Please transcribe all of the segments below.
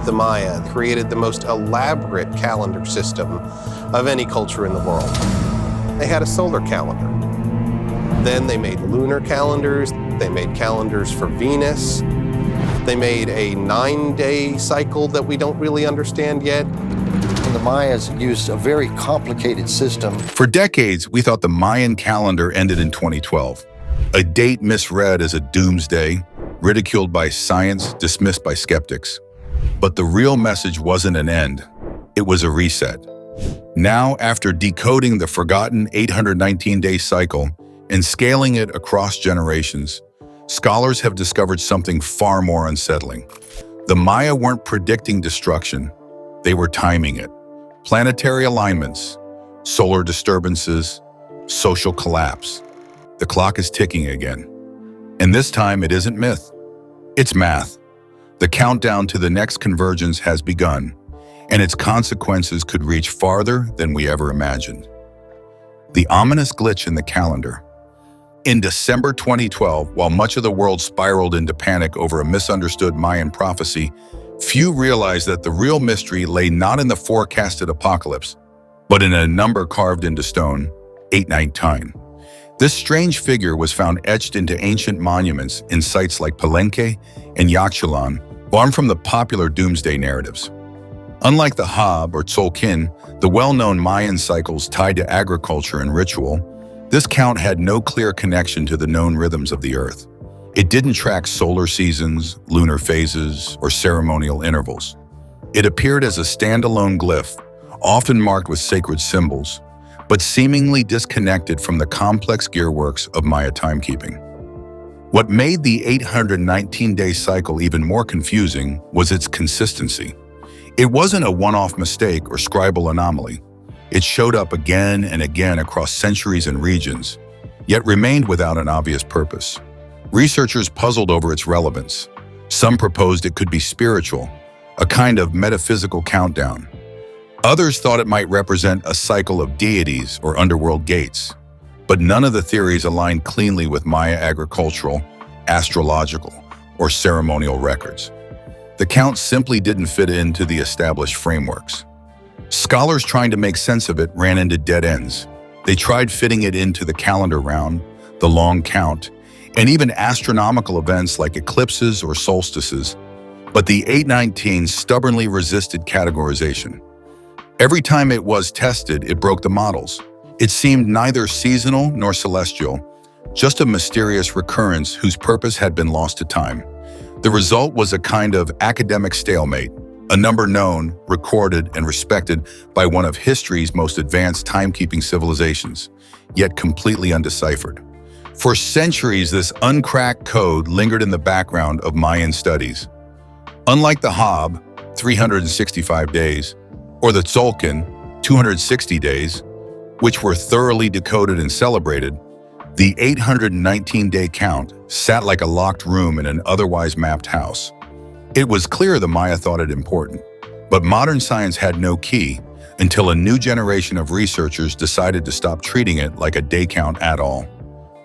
The Maya created the most elaborate calendar system of any culture in the world. They had a solar calendar. Then they made lunar calendars. They made calendars for Venus. They made a 9-day cycle that we don't really understand yet. And the Mayas used a very complicated system. For decades, we thought the Mayan calendar ended in 2012. A date misread as a doomsday, ridiculed by science, dismissed by skeptics. But the real message wasn't an end. It was a reset. Now, after decoding the forgotten 819-day cycle and scaling it across generations, scholars have discovered something far more unsettling. The Maya weren't predicting destruction. They were timing it. Planetary alignments, solar disturbances, social collapse. The clock is ticking again. And this time it isn't myth. It's math. The countdown to the next convergence has begun, and its consequences could reach farther than we ever imagined. The ominous glitch in the calendar. In December 2012, while much of the world spiraled into panic over a misunderstood Mayan prophecy, few realized that the real mystery lay not in the forecasted apocalypse, but in a number carved into stone, 819. This strange figure was found etched into ancient monuments in sites like Palenque and Yaxchilan, born from the popular doomsday narratives. Unlike the Hab or Tzolk'in, the well-known Mayan cycles tied to agriculture and ritual, this count had no clear connection to the known rhythms of the Earth. It didn't track solar seasons, lunar phases, or ceremonial intervals. It appeared as a standalone glyph, often marked with sacred symbols, but seemingly disconnected from the complex gearworks of Maya timekeeping. What made the 819-day cycle even more confusing was its consistency. It wasn't a one-off mistake or scribal anomaly. It showed up again and again across centuries and regions, yet remained without an obvious purpose. Researchers puzzled over its relevance. Some proposed it could be spiritual, a kind of metaphysical countdown. Others thought it might represent a cycle of deities or underworld gates. But none of the theories aligned cleanly with Maya agricultural, astrological, or ceremonial records. The count simply didn't fit into the established frameworks. Scholars trying to make sense of it ran into dead ends. They tried fitting it into the calendar round, the long count, and even astronomical events like eclipses or solstices. But the 819 stubbornly resisted categorization. Every time it was tested, it broke the models. It seemed neither seasonal nor celestial, just a mysterious recurrence whose purpose had been lost to time. The result was a kind of academic stalemate, a number known, recorded, and respected by one of history's most advanced timekeeping civilizations, yet completely undeciphered. For centuries, this uncracked code lingered in the background of Mayan studies. Unlike the Hab, 365 days, or the Tzolk'in, 260 days, which were thoroughly decoded and celebrated, the 819-day count sat like a locked room in an otherwise mapped house. It was clear the Maya thought it important, but modern science had no key until a new generation of researchers decided to stop treating it like a day count at all.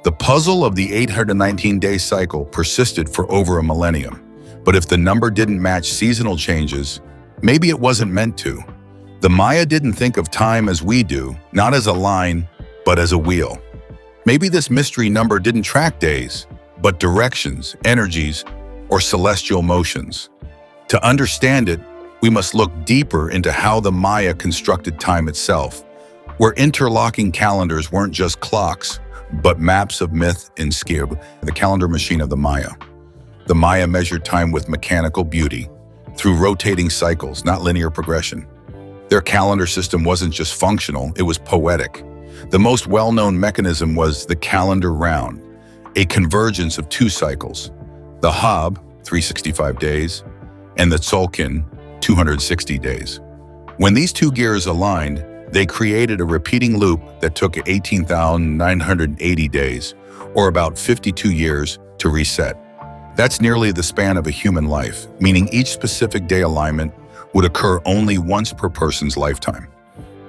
The puzzle of the 819-day cycle persisted for over a millennium, but if the number didn't match seasonal changes, maybe it wasn't meant to. The Maya didn't think of time as we do, not as a line, but as a wheel. Maybe this mystery number didn't track days, but directions, energies, or celestial motions. To understand it, we must look deeper into how the Maya constructed time itself, where interlocking calendars weren't just clocks, but maps of myth and skib, the calendar machine of the Maya. The Maya measured time with mechanical beauty, through rotating cycles, not linear progression. Their calendar system wasn't just functional, it was poetic. The most well-known mechanism was the calendar round, a convergence of two cycles, the Hab, 365 days, and the Tzolk'in, 260 days. When these two gears aligned, they created a repeating loop that took 18,980 days, or about 52 years, to reset. That's nearly the span of a human life, meaning each specific day alignment would occur only once per person's lifetime.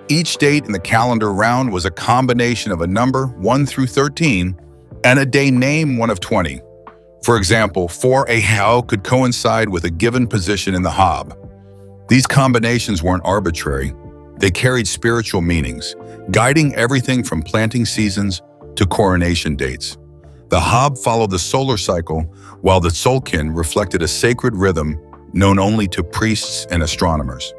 Each date in the calendar round was a combination of a number, 1 through 13, and a day name, 1 of 20. For example, 4 Ahau could coincide with a given position in the Hab, These combinations weren't arbitrary. They carried spiritual meanings, guiding everything from planting seasons to coronation dates. The Hab followed the solar cycle, while the Tzolk'in reflected a sacred rhythm known only to priests and astronomers.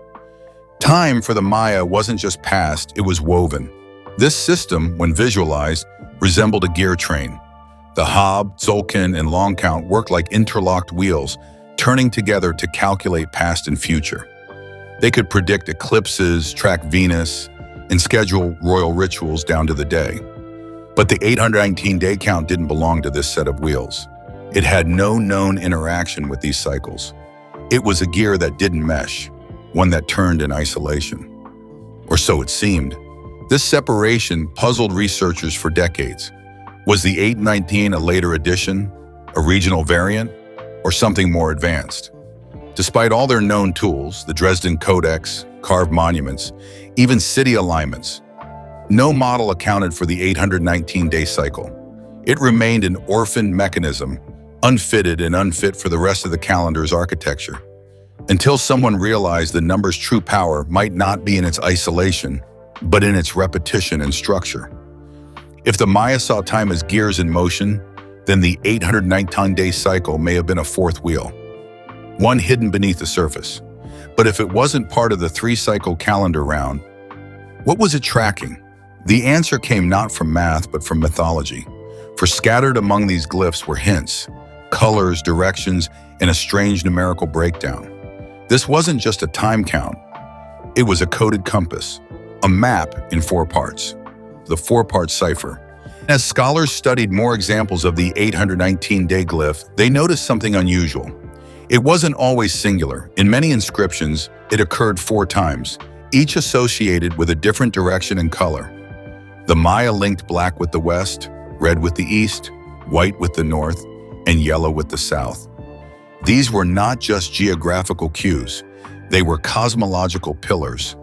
Time for the Maya wasn't just passed, it was woven. This system, when visualized, resembled a gear train. The Hab, Tzolk'in, and long count worked like interlocked wheels, turning together to calculate past and future. They could predict eclipses, track Venus, and schedule royal rituals down to the day. But the 819-day count didn't belong to this set of wheels. It had no known interaction with these cycles. It was a gear that didn't mesh, one that turned in isolation. Or so it seemed. This separation puzzled researchers for decades. Was the 819 a later addition, a regional variant, or something more advanced? Despite all their known tools, the Dresden Codex, carved monuments, even city alignments, no model accounted for the 819-day cycle. It remained an orphaned mechanism, unfitted and unfit for the rest of the calendar's architecture, until someone realized the number's true power might not be in its isolation, but in its repetition and structure. If the Maya saw time as gears in motion, then the 819-day cycle may have been a fourth wheel, one hidden beneath the surface. But if it wasn't part of the three-cycle calendar round, what was it tracking? The answer came not from math, but from mythology. For scattered among these glyphs were hints, colors, directions, and a strange numerical breakdown. This wasn't just a time count. It was a coded compass, a map in 4 parts, the 4-part cipher. As scholars studied more examples of the 819-day glyph, they noticed something unusual. It wasn't always singular. In many inscriptions, it occurred 4 times, each associated with a different direction and color. The Maya linked black with the west, red with the east, white with the north, and yellow with the south. These were not just geographical cues, they were cosmological pillars.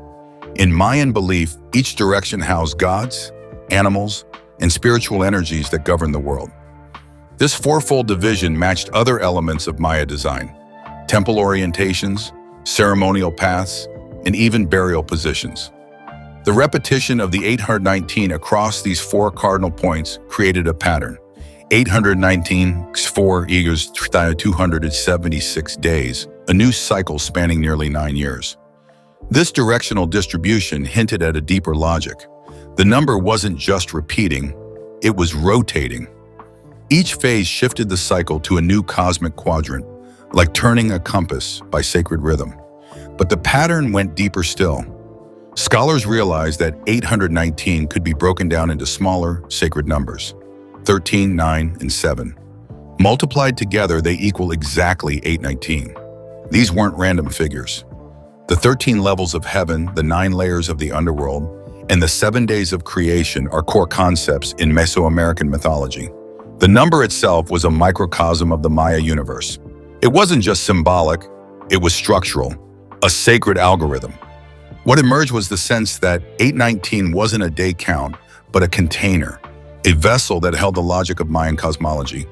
In Mayan belief, each direction housed gods, animals, and spiritual energies that govern the world. This fourfold division matched other elements of Maya design: temple orientations, ceremonial paths, and even burial positions. The repetition of the 819 across these 4 cardinal points created a pattern. 819 4 equals 276 days, a new cycle spanning nearly 9 years. This directional distribution hinted at a deeper logic. The number wasn't just repeating, it was rotating. Each phase shifted the cycle to a new cosmic quadrant, like turning a compass by sacred rhythm. But the pattern went deeper still. Scholars realized that 819 could be broken down into smaller, sacred numbers, 13, 9, and 7. Multiplied together, they equal exactly 819. These weren't random figures. The 13 levels of heaven, the 9 layers of the underworld, and the 7 days of creation are core concepts in Mesoamerican mythology. The number itself was a microcosm of the Maya universe. It wasn't just symbolic, it was structural, a sacred algorithm. What emerged was the sense that 819 wasn't a day count, but a container, a vessel that held the logic of Mayan cosmology.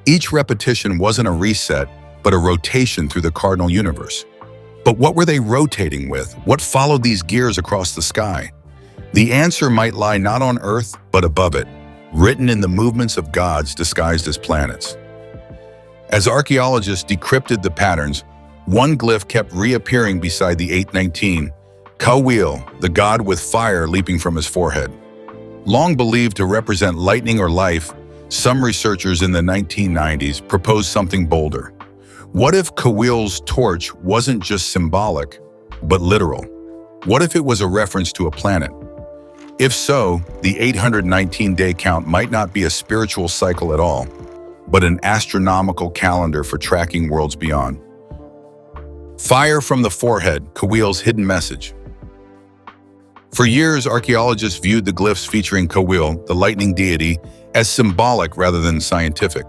Each repetition wasn't a reset, but a rotation through the cardinal universe. But what were they rotating with? What followed these gears across the sky? The answer might lie not on Earth, but above it, written in the movements of gods disguised as planets. As archaeologists decrypted the patterns, one glyph kept reappearing beside the 819, Kawil, the god with fire leaping from his forehead. Long believed to represent lightning or life, some researchers in the 1990s proposed something bolder. What if Kawil's torch wasn't just symbolic, but literal? What if it was a reference to a planet? If so, the 819-day count might not be a spiritual cycle at all, but an astronomical calendar for tracking worlds beyond. Fire from the forehead, Kawil's hidden message. For years, archaeologists viewed the glyphs featuring Kawil, the lightning deity, as symbolic rather than scientific.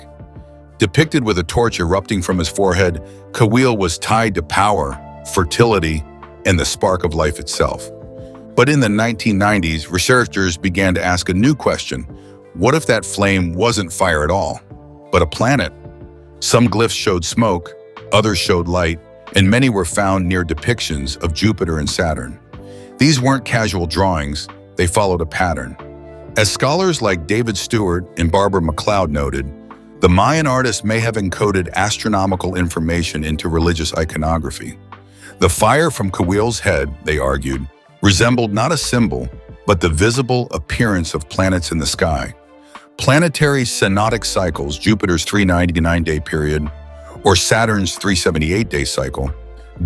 Depicted with a torch erupting from his forehead, Kawil was tied to power, fertility, and the spark of life itself. But in the 1990s, researchers began to ask a new question. What if that flame wasn't fire at all, but a planet? Some glyphs showed smoke, others showed light, and many were found near depictions of Jupiter and Saturn. These weren't casual drawings, they followed a pattern. As scholars like David Stewart and Barbara McLeod noted, the Mayan artists may have encoded astronomical information into religious iconography. The fire from Cahuil's head, they argued, resembled not a symbol, but the visible appearance of planets in the sky. Planetary synodic cycles, Jupiter's 399-day period, or Saturn's 378-day cycle,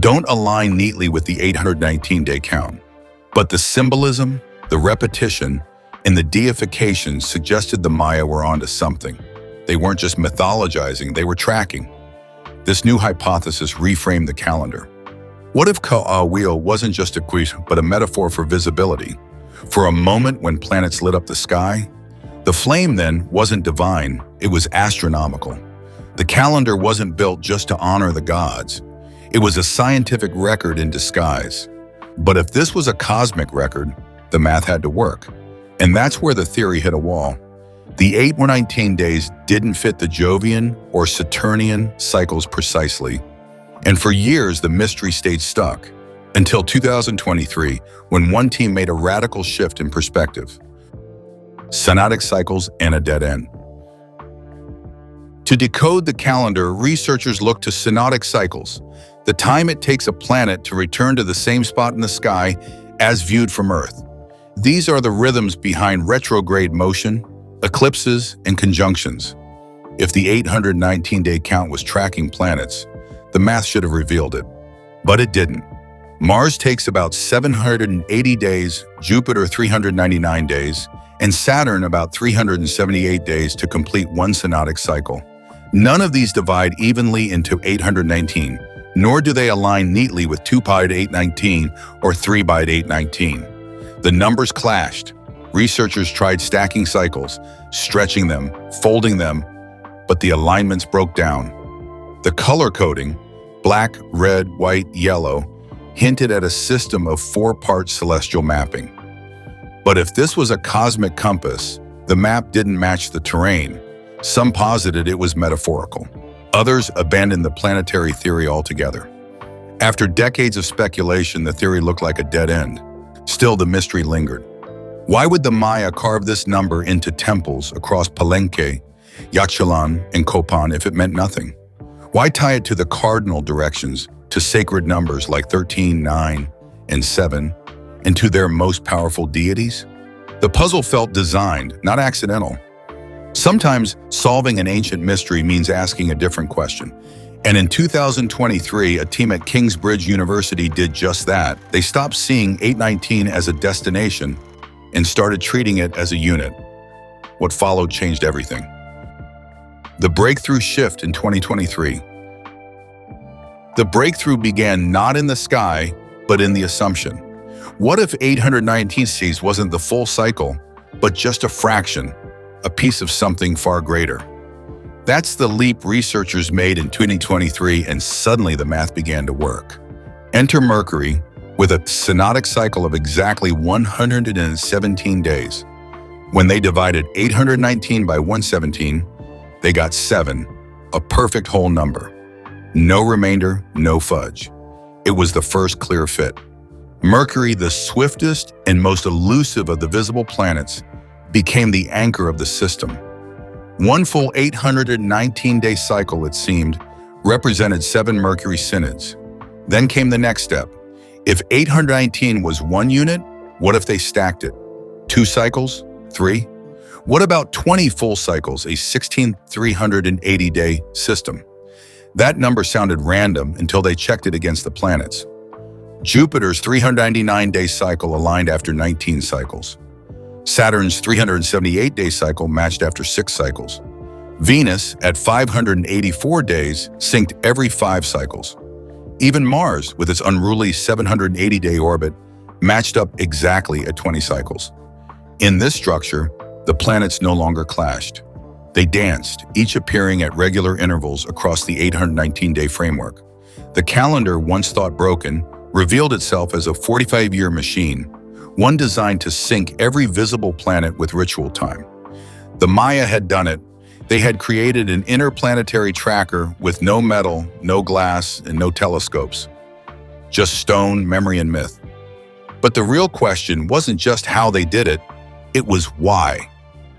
don't align neatly with the 819-day count. But the symbolism, the repetition, and the deification suggested the Maya were onto something. They weren't just mythologizing, they were tracking. This new hypothesis reframed the calendar. What if Cahuil wasn't just a quiz, but a metaphor for visibility? For a moment when planets lit up the sky, the flame then wasn't divine, it was astronomical. The calendar wasn't built just to honor the gods. It was a scientific record in disguise. But if this was a cosmic record, the math had to work. And that's where the theory hit a wall. The 819 days didn't fit the Jovian or Saturnian cycles precisely. And for years, the mystery stayed stuck. Until 2023, when one team made a radical shift in perspective. Synodic cycles and a dead end. To decode the calendar, researchers look to synodic cycles, the time it takes a planet to return to the same spot in the sky as viewed from Earth. These are the rhythms behind retrograde motion, eclipses, and conjunctions. If the 819-day count was tracking planets, the math should have revealed it. But it didn't. Mars takes about 780 days, Jupiter 399 days, and Saturn about 378 days to complete one synodic cycle. None of these divide evenly into 819, nor do they align neatly with 2 pi at 819 or 3 pi at 819. The numbers clashed. Researchers tried stacking cycles, stretching them, folding them, but the alignments broke down. The color coding, black, red, white, yellow, hinted at a system of 4-part celestial mapping. But if this was a cosmic compass, the map didn't match the terrain. Some posited it was metaphorical. Others abandoned the planetary theory altogether. After decades of speculation, the theory looked like a dead end. Still, the mystery lingered. Why would the Maya carve this number into temples across Palenque, Yaxchilan, and Copan if it meant nothing? Why tie it to the cardinal directions, to sacred numbers like 13, 9, and 7, and to their most powerful deities? The puzzle felt designed, not accidental. Sometimes solving an ancient mystery means asking a different question. And in 2023, a team at Kingsbridge University did just that. They stopped seeing 819 as a destination and started treating it as a unit. What followed changed everything. The breakthrough shift in 2023. The breakthrough began not in the sky, but in the assumption. What if 819 Cs wasn't the full cycle, but just a fraction, a piece of something far greater? That's the leap researchers made in 2023, and suddenly the math began to work. Enter Mercury with a synodic cycle of exactly 117 days. When they divided 819 by 117, they got 7, a perfect whole number. No remainder, no fudge. It was the first clear fit. Mercury, the swiftest and most elusive of the visible planets, became the anchor of the system. One full 819-day cycle, it seemed, represented 7 Mercury synods. Then came the next step. If 819 was one unit, what if they stacked it? 2 cycles? 3? What about 20 full cycles, a 16,380-day system? That number sounded random until they checked it against the planets. Jupiter's 399-day cycle aligned after 19 cycles. Saturn's 378-day cycle matched after 6 cycles. Venus, at 584 days, synced every 5 cycles. Even Mars, with its unruly 780-day orbit, matched up exactly at 20 cycles. In this structure, the planets no longer clashed. They danced, each appearing at regular intervals across the 819-day framework. The calendar, once thought broken, revealed itself as a 45-year machine, one designed to sync every visible planet with ritual time. The Maya had done it. They had created an interplanetary tracker with no metal, no glass, and no telescopes. Just stone, memory, and myth. But the real question wasn't just how they did it, it was why.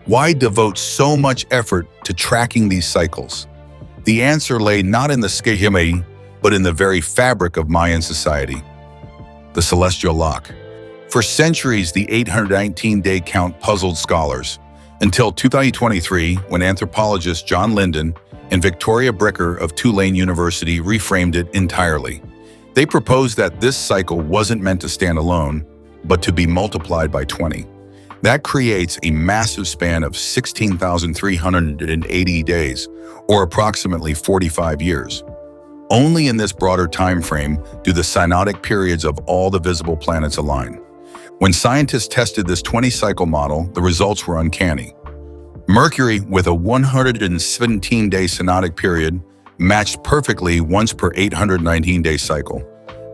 Why devote so much effort to tracking these cycles? The answer lay not in the schema, but in the very fabric of Mayan society. The celestial lock. For centuries, the 819-day count puzzled scholars, until 2023, when anthropologists John Linden and Victoria Bricker of Tulane University reframed it entirely. They proposed that this cycle wasn't meant to stand alone, but to be multiplied by 20. That creates a massive span of 16,380 days, or approximately 45 years. Only in this broader time frame do the synodic periods of all the visible planets align. When scientists tested this 20-cycle model, the results were uncanny. Mercury, with a 117-day synodic period, matched perfectly once per 819-day cycle.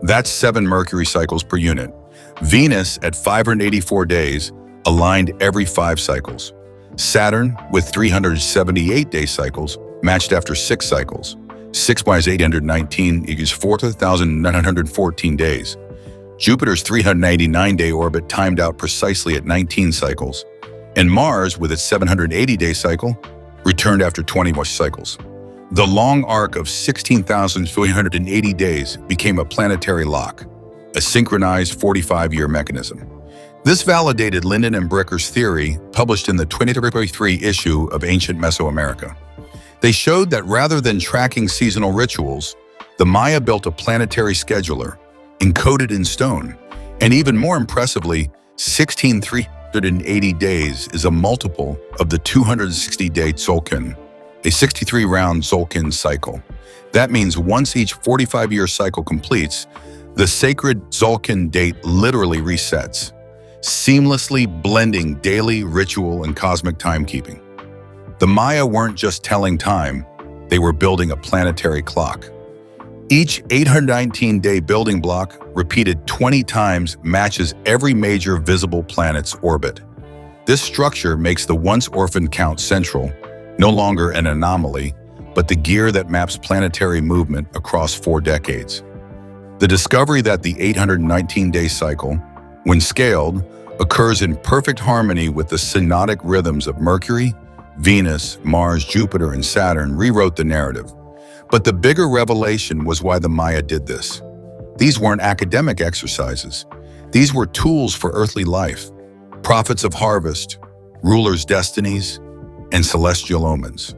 That's 7 Mercury cycles per unit. Venus, at 584 days, aligned every 5 cycles. Saturn, with 378-day cycles, matched after 6 cycles. 6 minus 819 equals 4,914 days. Jupiter's 399-day orbit timed out precisely at 19 cycles, and Mars, with its 780-day cycle, returned after 20 more cycles. The long arc of 16,380 days became a planetary lock, a synchronized 45-year mechanism. This validated Linden and Bricker's theory, published in the 2023 issue of Ancient Mesoamerica. They showed that rather than tracking seasonal rituals, the Maya built a planetary scheduler, encoded in stone, and even more impressively, 16,380 days is a multiple of the 260-day Tzolk'in, a 63-round Tzolk'in cycle. That means once each 45-year cycle completes, the sacred Tzolk'in date literally resets, seamlessly blending daily ritual and cosmic timekeeping. The Maya weren't just telling time, they were building a planetary clock. Each 819-day building block, repeated 20 times, matches every major visible planet's orbit. This structure makes the once-orphaned count central, no longer an anomaly, but the gear that maps planetary movement across 4 decades. The discovery that the 819-day cycle, when scaled, occurs in perfect harmony with the synodic rhythms of Mercury, Venus, Mars, Jupiter, and Saturn rewrote the narrative. But the bigger revelation was why the Maya did this. These weren't academic exercises. These were tools for earthly life, prophets of harvest, rulers' destinies, and celestial omens.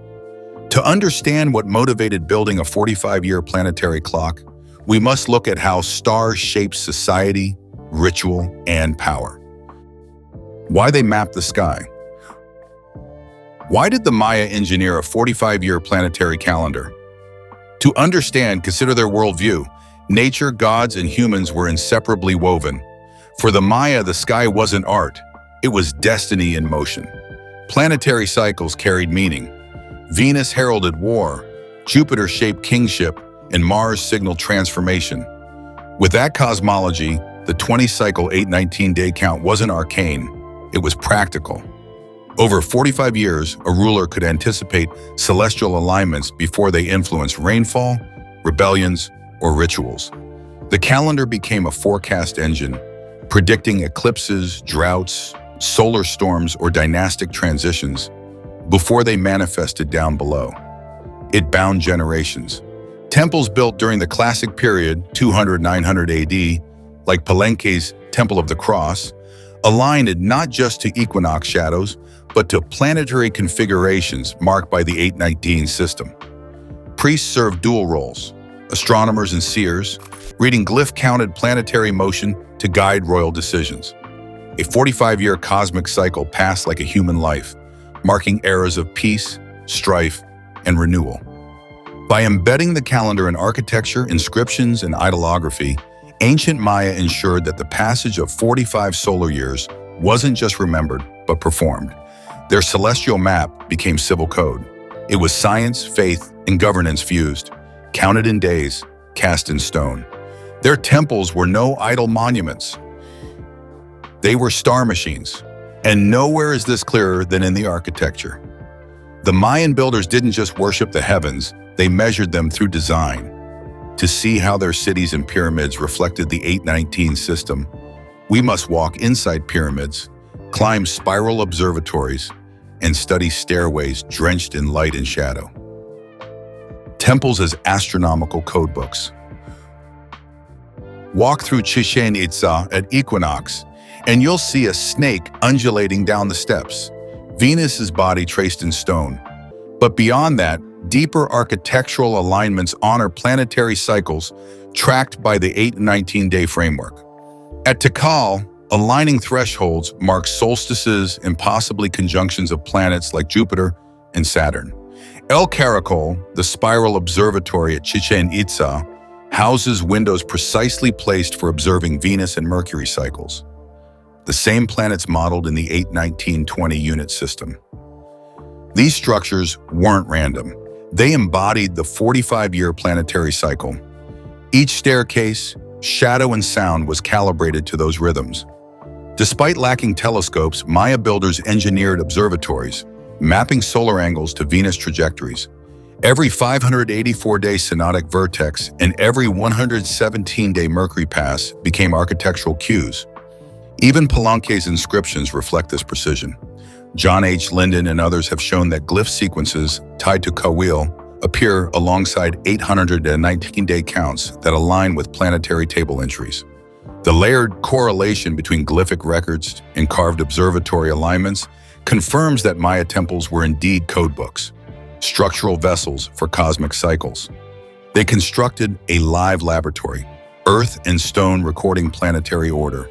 To understand what motivated building a 45-year planetary clock, we must look at how stars shape society, ritual, and power. Why they mapped the sky. Why did the Maya engineer a 45-year planetary calendar? To understand, consider their worldview. Nature, gods, and humans were inseparably woven. For the Maya, the sky wasn't art. It was destiny in motion. Planetary cycles carried meaning. Venus heralded war, Jupiter shaped kingship, and Mars signaled transformation. With that cosmology, the 20-cycle 819-day count wasn't arcane. It was practical. Over 45 years, a ruler could anticipate celestial alignments before they influenced rainfall, rebellions, or rituals. The calendar became a forecast engine, predicting eclipses, droughts, solar storms, or dynastic transitions before they manifested down below. It bound generations. Temples built during the classic period, 200–900 AD, like Palenque's Temple of the Cross, aligned not just to equinox shadows, but to planetary configurations marked by the 819 system. Priests served dual roles, astronomers and seers, reading glyph-counted planetary motion to guide royal decisions. A 45-year cosmic cycle passed like a human life, marking eras of peace, strife, and renewal. By embedding the calendar in architecture, inscriptions, and idolography, ancient Maya ensured that the passage of 45 solar years wasn't just remembered, but performed. Their celestial map became civil code. It was science, faith, and governance fused, counted in days, cast in stone. Their temples were no idol monuments. They were star machines, and nowhere is this clearer than in the architecture. The Mayan builders didn't just worship the heavens, they measured them through design. To see how their cities and pyramids reflected the 819 system, we must walk inside pyramids, climb spiral observatories, and study stairways drenched in light and shadow. Temples as astronomical codebooks. Walk through Chichen Itza at equinox, and you'll see a snake undulating down the steps, Venus's body traced in stone. But beyond that, deeper architectural alignments honor planetary cycles tracked by the 8-19-day framework. At Tikal, aligning thresholds mark solstices and possibly conjunctions of planets like Jupiter and Saturn. El Caracol, the spiral observatory at Chichen Itza, houses windows precisely placed for observing Venus and Mercury cycles, the same planets modeled in the 8-19-20 unit system. These structures weren't random. They embodied the 45-year planetary cycle. Each staircase, shadow, and sound was calibrated to those rhythms. Despite lacking telescopes, Maya builders engineered observatories, mapping solar angles to Venus trajectories. Every 584-day synodic vertex and every 117-day Mercury pass became architectural cues. Even Palenque's inscriptions reflect this precision. John H. Linden and others have shown that glyph sequences tied to Kawil appear alongside 819-day counts that align with planetary table entries. The layered correlation between glyphic records and carved observatory alignments confirms that Maya temples were indeed codebooks, structural vessels for cosmic cycles. They constructed a live laboratory, earth and stone recording planetary order.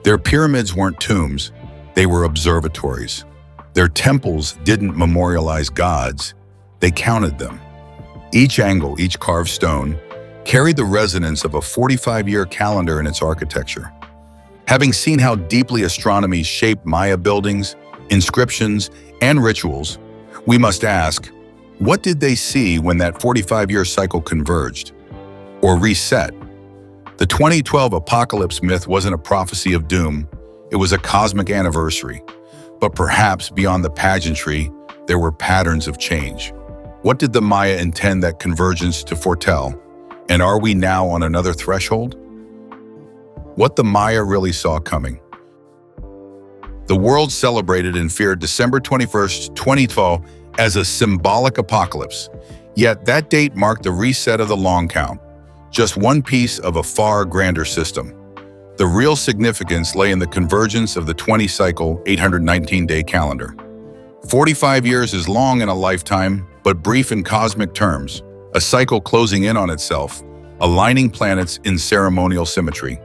Their pyramids weren't tombs, they were observatories. Their temples didn't memorialize gods, they counted them. Each angle, each carved stone, carried the resonance of a 45-year calendar in its architecture. Having seen how deeply astronomy shaped Maya buildings, inscriptions, and rituals, we must ask, what did they see when that 45-year cycle converged or reset? The 2012 apocalypse myth wasn't a prophecy of doom, it was a cosmic anniversary. But perhaps beyond the pageantry, there were patterns of change. What did the Maya intend that convergence to foretell? And are we now on another threshold? What the Maya really saw coming. The world celebrated and feared December 21st, 2012 as a symbolic apocalypse. Yet that date marked the reset of the long count, just one piece of a far grander system. The real significance lay in the convergence of the 20-cycle, 819-day calendar. 45 years is long in a lifetime, but brief in cosmic terms, a cycle closing in on itself, aligning planets in ceremonial symmetry.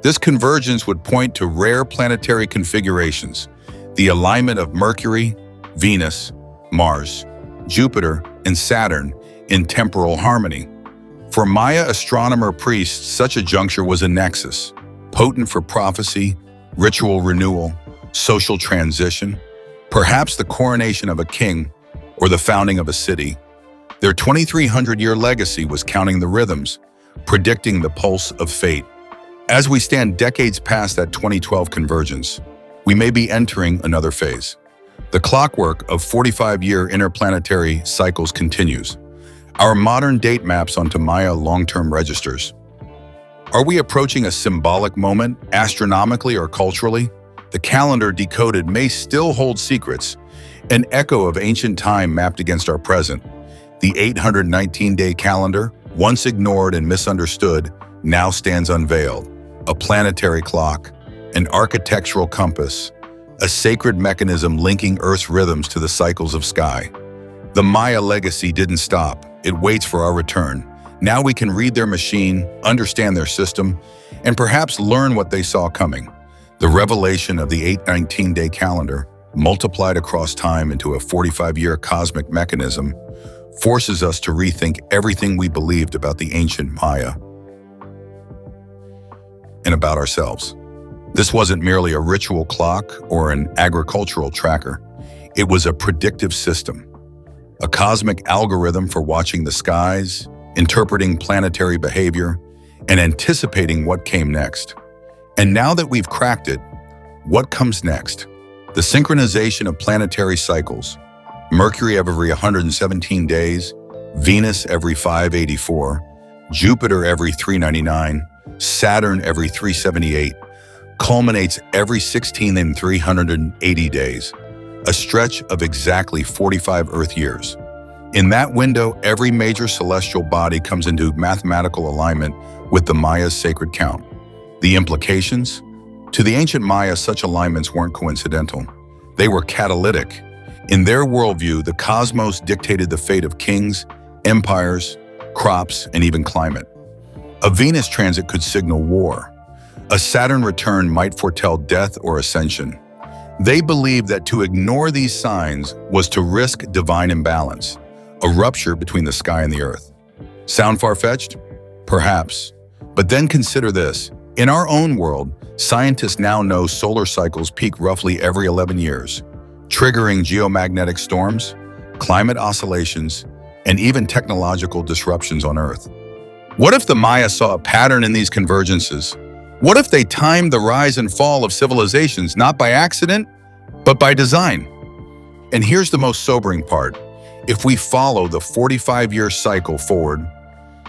This convergence would point to rare planetary configurations, the alignment of Mercury, Venus, Mars, Jupiter, and Saturn in temporal harmony. For Maya astronomer priests, such a juncture was a nexus, potent for prophecy, ritual renewal, social transition, perhaps the coronation of a king or the founding of a city. Their 2,300-year legacy was counting the rhythms, predicting the pulse of fate. As we stand decades past that 2012 convergence, we may be entering another phase. The clockwork of 45-year interplanetary cycles continues. Our modern date maps onto Maya long-term registers. Are we approaching a symbolic moment, astronomically or culturally? The calendar decoded may still hold secrets, an echo of ancient time mapped against our present. The 819-day calendar, once ignored and misunderstood, now stands unveiled. A planetary clock, an architectural compass, a sacred mechanism linking Earth's rhythms to the cycles of sky. The Maya legacy didn't stop. It waits for our return. Now we can read their machine, understand their system, and perhaps learn what they saw coming. The revelation of the 819-day calendar, multiplied across time into a 45-year cosmic mechanism, forces us to rethink everything we believed about the ancient Maya and about ourselves. This wasn't merely a ritual clock or an agricultural tracker. It was a predictive system, a cosmic algorithm for watching the skies, interpreting planetary behavior, and anticipating what came next. And now that we've cracked it, what comes next? The synchronization of planetary cycles, Mercury every 117 days, Venus every 584, Jupiter every 399, Saturn every 378, culminates every 16 and 380 days, a stretch of exactly 45 Earth years. In that window, every major celestial body comes into mathematical alignment with the Maya's sacred count. The implications? To the ancient Maya, such alignments weren't coincidental. They were catalytic. In their worldview, the cosmos dictated the fate of kings, empires, crops, and even climate. A Venus transit could signal war. A Saturn return might foretell death or ascension. They believed that to ignore these signs was to risk divine imbalance, a rupture between the sky and the earth. Sound far-fetched? Perhaps. But then consider this. In our own world, scientists now know solar cycles peak roughly every 11 years, triggering geomagnetic storms, climate oscillations, and even technological disruptions on Earth. What if the Maya saw a pattern in these convergences? What if they timed the rise and fall of civilizations not by accident, but by design? And here's the most sobering part. If we follow the 45-year cycle forward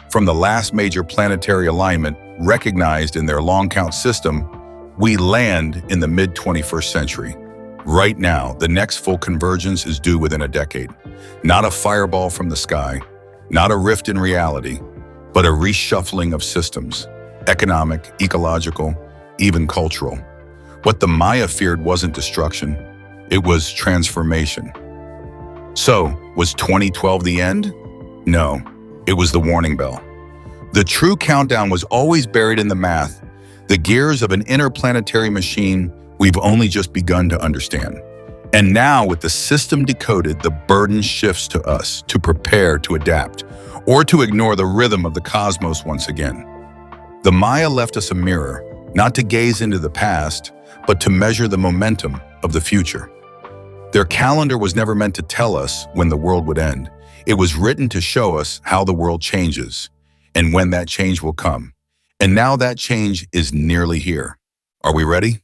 from the last major planetary alignment recognized in their long count system, we land in the mid-21st century. Right now, the next full convergence is due within a decade. Not a fireball from the sky, not a rift in reality, but a reshuffling of systems, economic, ecological, even cultural. What the Maya feared wasn't destruction, it was transformation. So, was 2012 the end? No, it was the warning bell. The true countdown was always buried in the math, the gears of an interplanetary machine we've only just begun to understand. And now, with the system decoded, the burden shifts to us to prepare to adapt, or to ignore the rhythm of the cosmos once again. The Maya left us a mirror, not to gaze into the past, but to measure the momentum of the future. Their calendar was never meant to tell us when the world would end. It was written to show us how the world changes, and when that change will come. And now that change is nearly here. Are we ready?